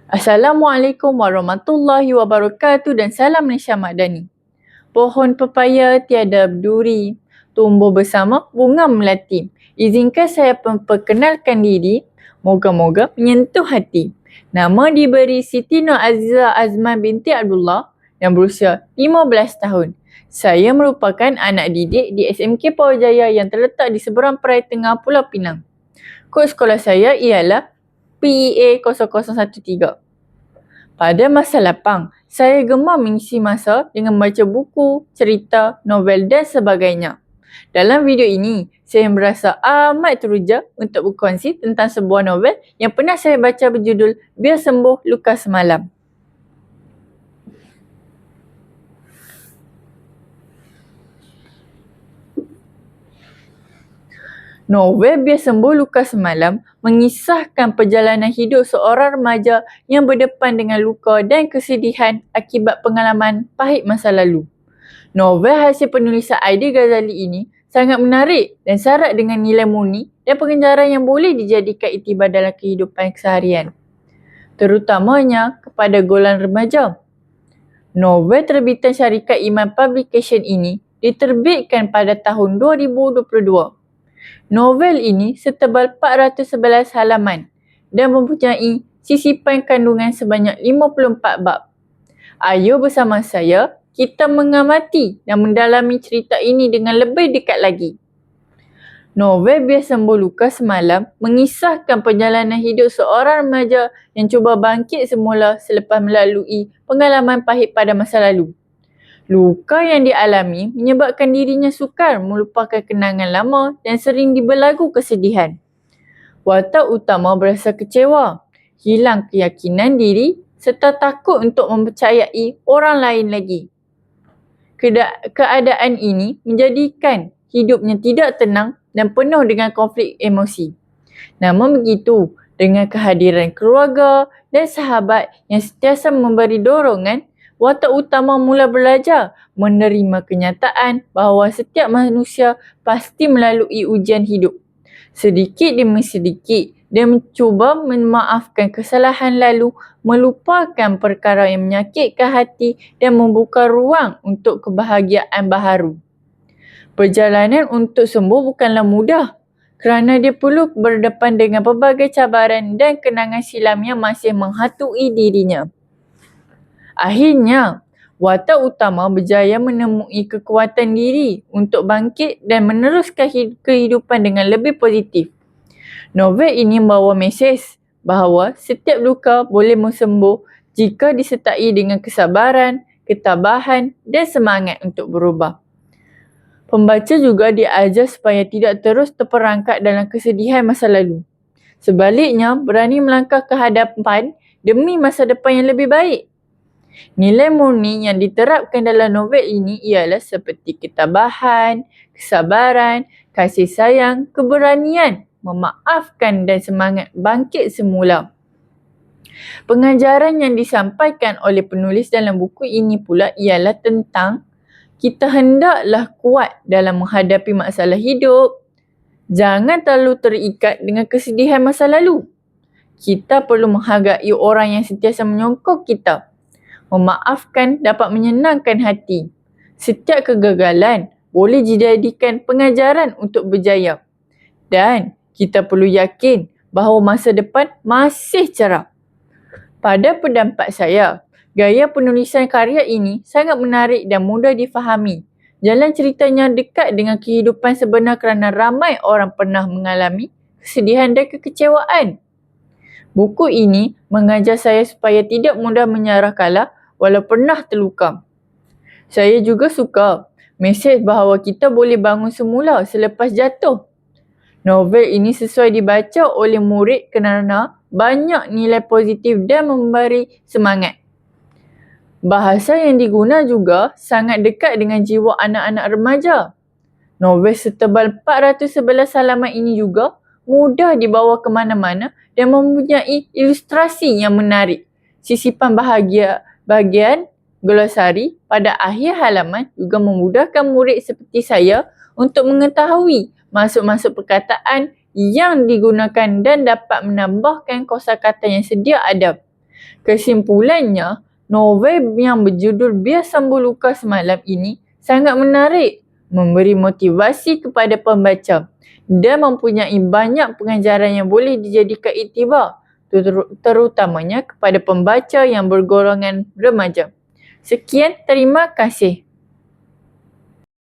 Assalamualaikum warahmatullahi wabarakatuh dan salam Malaysia Madani. Pohon pepaya tiada berduri, tumbuh bersama bunga melati. Izinkan saya memperkenalkan diri, moga-moga menyentuh hati. Nama diberi Siti Nur Azizah Azman binti Abdullah yang berusia 15 tahun. Saya merupakan anak didik di SMK Powerjaya yang terletak di seberang Perai Tengah Pulau Pinang. Kod sekolah saya ialah PEA 0013. Pada masa lapang, saya gemar mengisi masa dengan membaca buku, cerita, novel dan sebagainya. Dalam video ini, saya merasa amat teruja untuk berkongsi tentang sebuah novel yang pernah saya baca berjudul Biar Sembuh Luka Semalam. Novel Biar Sembuh Luka Semalam mengisahkan perjalanan hidup seorang remaja yang berdepan dengan luka dan kesedihan akibat pengalaman pahit masa lalu. Novel hasil penulisan Aidil Ghazali ini sangat menarik dan syarat dengan nilai murni dan pengejaran yang boleh dijadikan iktibar dalam kehidupan keseharian, terutamanya kepada golongan remaja. Novel terbitan syarikat Iman Publication ini diterbitkan pada tahun 2022. Novel ini setebal 411 halaman dan mempunyai sisipan kandungan sebanyak 54 bab. Ayo bersama saya, kita mengamati dan mendalami cerita ini dengan lebih dekat lagi. Novel Biar Sembuh Luka Semalam mengisahkan perjalanan hidup seorang remaja yang cuba bangkit semula selepas melalui pengalaman pahit pada masa lalu. Luka yang dialami menyebabkan dirinya sukar melupakan kenangan lama dan sering dibelagu kesedihan. Watak utama berasa kecewa, hilang keyakinan diri serta takut untuk mempercayai orang lain lagi. Keadaan ini menjadikan hidupnya tidak tenang dan penuh dengan konflik emosi. Namun begitu, dengan kehadiran keluarga dan sahabat yang sentiasa memberi dorongan, watak utama mula belajar menerima kenyataan bahawa setiap manusia pasti melalui ujian hidup. Sedikit demi sedikit, dia mencuba memaafkan kesalahan lalu, melupakan perkara yang menyakitkan hati dan membuka ruang untuk kebahagiaan baharu. Perjalanan untuk sembuh bukanlah mudah kerana dia perlu berdepan dengan pelbagai cabaran dan kenangan silam yang masih menghantui dirinya. Akhirnya, watak utama berjaya menemui kekuatan diri untuk bangkit dan meneruskan kehidupan dengan lebih positif. Novel ini membawa mesej bahawa setiap luka boleh sembuh jika disertai dengan kesabaran, ketabahan dan semangat untuk berubah. Pembaca juga diajar supaya tidak terus terperangkap dalam kesedihan masa lalu. Sebaliknya, berani melangkah ke hadapan demi masa depan yang lebih baik. Nilai murni yang diterapkan dalam novel ini ialah seperti ketabahan, kesabaran, kasih sayang, keberanian, memaafkan dan semangat bangkit semula. Pengajaran yang disampaikan oleh penulis dalam buku ini pula ialah tentang kita hendaklah kuat dalam menghadapi masalah hidup. Jangan terlalu terikat dengan kesedihan masa lalu. Kita perlu menghargai orang yang sentiasa menyokong kita. Memaafkan dapat menyenangkan hati. Setiap kegagalan boleh dijadikan pengajaran untuk berjaya. Dan kita perlu yakin bahawa masa depan masih cerah. Pada pendapat saya, gaya penulisan karya ini sangat menarik dan mudah difahami. Jalan ceritanya dekat dengan kehidupan sebenar kerana ramai orang pernah mengalami kesedihan dan kekecewaan. Buku ini mengajar saya supaya tidak mudah menyerah kalah walau pernah terluka. Saya juga suka mesej bahawa kita boleh bangun semula selepas jatuh. Novel ini sesuai dibaca oleh murid kerana banyak nilai positif dan memberi semangat. Bahasa yang diguna juga sangat dekat dengan jiwa anak-anak remaja. Novel setebal 411 halaman ini juga mudah dibawa ke mana-mana dan mempunyai ilustrasi yang menarik. Sisipan bahagian glosari pada akhir halaman juga memudahkan murid seperti saya untuk mengetahui maksud-maksud perkataan yang digunakan dan dapat menambahkan kosakata yang sedia ada. Kesimpulannya, novel yang berjudul Biar Sambung Luka Semalam ini sangat menarik, memberi motivasi kepada pembaca dan mempunyai banyak pengajaran yang boleh dijadikan iktibar, terutamanya kepada pembaca yang bergolongan remaja. Sekian, terima kasih.